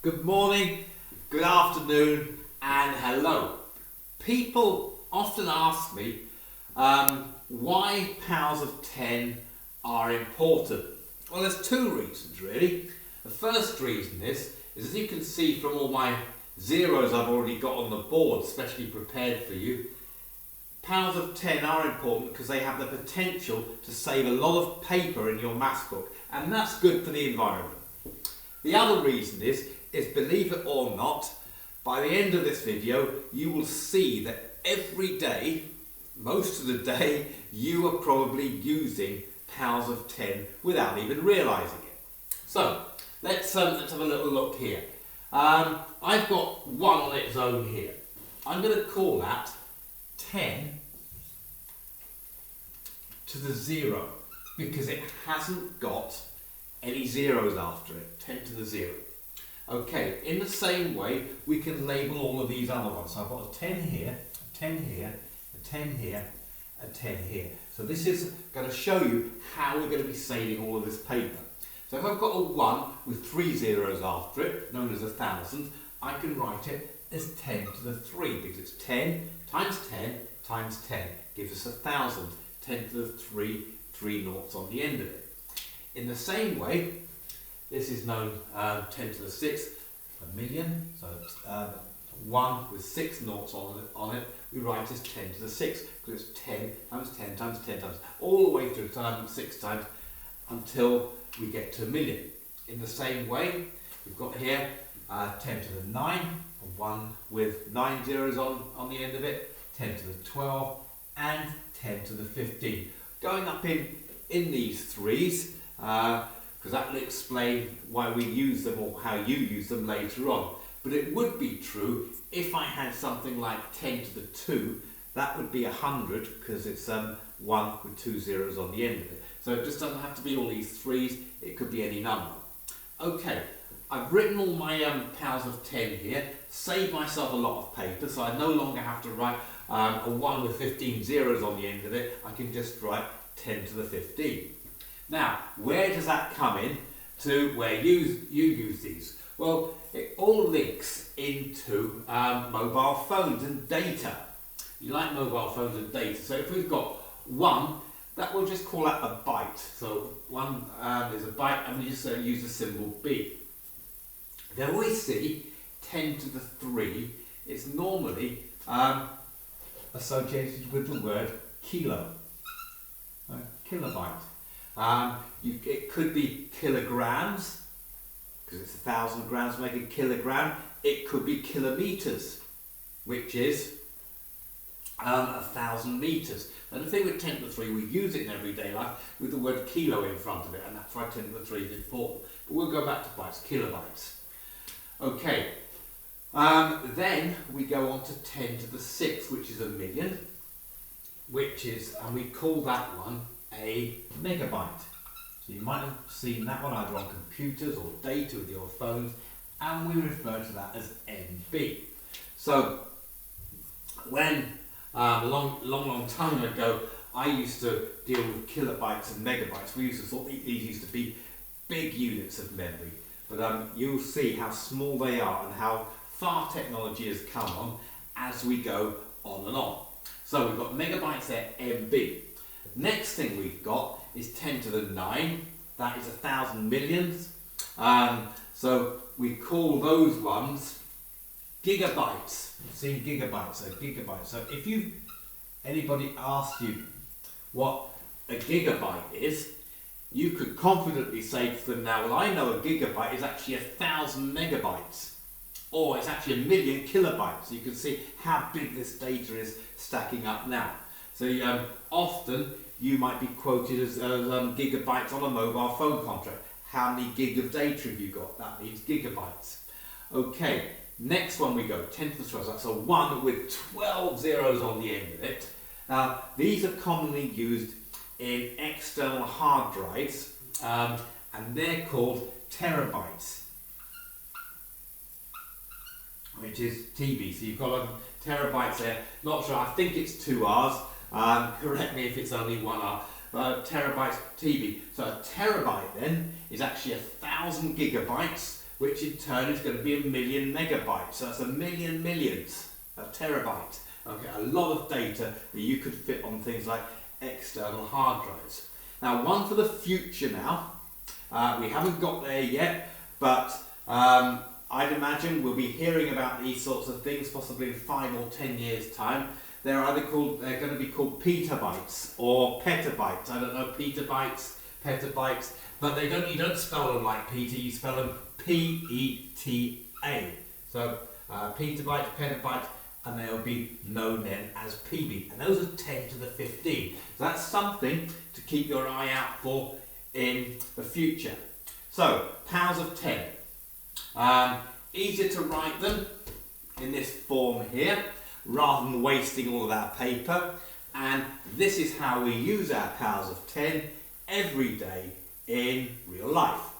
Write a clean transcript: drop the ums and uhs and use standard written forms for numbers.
Good morning, good afternoon, and hello. People often ask me why powers of 10 are important. Well, there's two reasons really. The first reason is as you can see from all my zeros I've already got on the board, specially prepared for you, powers of 10 are important because they have the potential to save a lot of paper in your maths book, and that's good for the environment. The other reason is believe it or not, by the end of this video you will see that every day, most of the day, you are probably using powers of 10 without even realising it. So let's have a little look here. I've got 1 on its own here. I'm going to call that 10 to the 0 because it hasn't got any zeros after it. 10 to the 0. Okay, in the same way we can label all of these other ones. So I've got a 10 here, a 10 here, a 10 here, a 10 here. So this is going to show you how we're going to be saving all of this paper. So if I've got a 1 with 3 zeros after it, known as 1,000, I can write it as 10 to the 3 because it's 10 times 10 times 10 gives us 1,000. 10 to the 3, 3 noughts on the end of it. In the same way, this is known 10 to the 6, a million. So 1 with 6 noughts on it, we write as 10 to the 6 because it's 10 times 10 times 10 times, all the way through times 6 times until we get to a million. In the same way, we've got here 10 to the 9, 1 with 9 zeros on the end of it, 10 to the 12, and 10 to the 15. Going up in these threes, because that will explain why we use them or how you use them later on. But it would be true if I had something like 10 to the 2, that would be 100 because it's 1 with 2 zeros on the end of it. So it just doesn't have to be all these threes, it could be any number. Okay, I've written all my powers of 10 here, saved myself a lot of paper, so I no longer have to write a 1 with 15 zeros on the end of it. I can just write 10 to the 15. Now, where does that come in to where you use these? Well, it all links into mobile phones and data. You like mobile phones and data. So if we've got 1, that we'll just call that a byte. So 1 is a byte, and we just use the symbol B. Then we see 10 to the 3 is normally associated with the word kilo, kilobyte. It could be kilograms, because it's 1,000 grams to make a kilogram. It could be kilometres, which is 1,000 metres. And the thing with 10 to the 3, we use it in everyday life with the word kilo in front of it, and that's why 10 to the 3 is important. But we'll go back to bytes, kilobytes. Okay, then we go on to 10 to the 6, which is a million, and we call that one a megabyte. So you might have seen that one either on computers or data with your phones, and we refer to that as MB. So when a long time ago I used to deal with kilobytes and megabytes, we used to thought these used to be big units of memory, but you'll see how small they are and how far technology has come on as we go on and on. So we've got megabytes there, MB. Next thing we've got is 10 to the 9, that is 1,000 millions. So we call those ones gigabytes. You've seen gigabytes, so gigabytes. So if anybody asks you what a gigabyte is, you could confidently say to them now, well, I know a gigabyte is actually 1,000 megabytes, or it's actually 1,000,000 kilobytes. So you can see how big this data is stacking up now. So often you might be quoted as gigabytes on a mobile phone contract. How many gig of data have you got? That means gigabytes. Okay, next one we go, 10 to the 12. That's a 1 with 12 zeros on the end of it. Now, these are commonly used in external hard drives, and they're called terabytes, which is TB. So you've got terabytes there. Not sure, I think it's 2 R's. Correct me if it's only 1 R. Terabytes TB. So a terabyte then is actually 1,000 gigabytes which in turn is going to be 1,000,000 megabytes. So that's 1,000,000 millionths of terabyte. Okay, a lot of data that you could fit on things like external hard drives. Now, one for the future now. We haven't got there yet, but I'd imagine we'll be hearing about these sorts of things possibly in 5 or 10 years' time. They're going to be called petabytes or petabytes. I don't know, petabytes, petabytes, but you don't spell them like Peter, you spell them P-E-T-A. So petabyte, petabyte, and they'll be known then as PB. And those are 10 to the 15. So that's something to keep your eye out for in the future. So, powers of 10. Easier to write them in this form here, rather than wasting all of our paper. And this is how we use our powers of 10 every day in real life.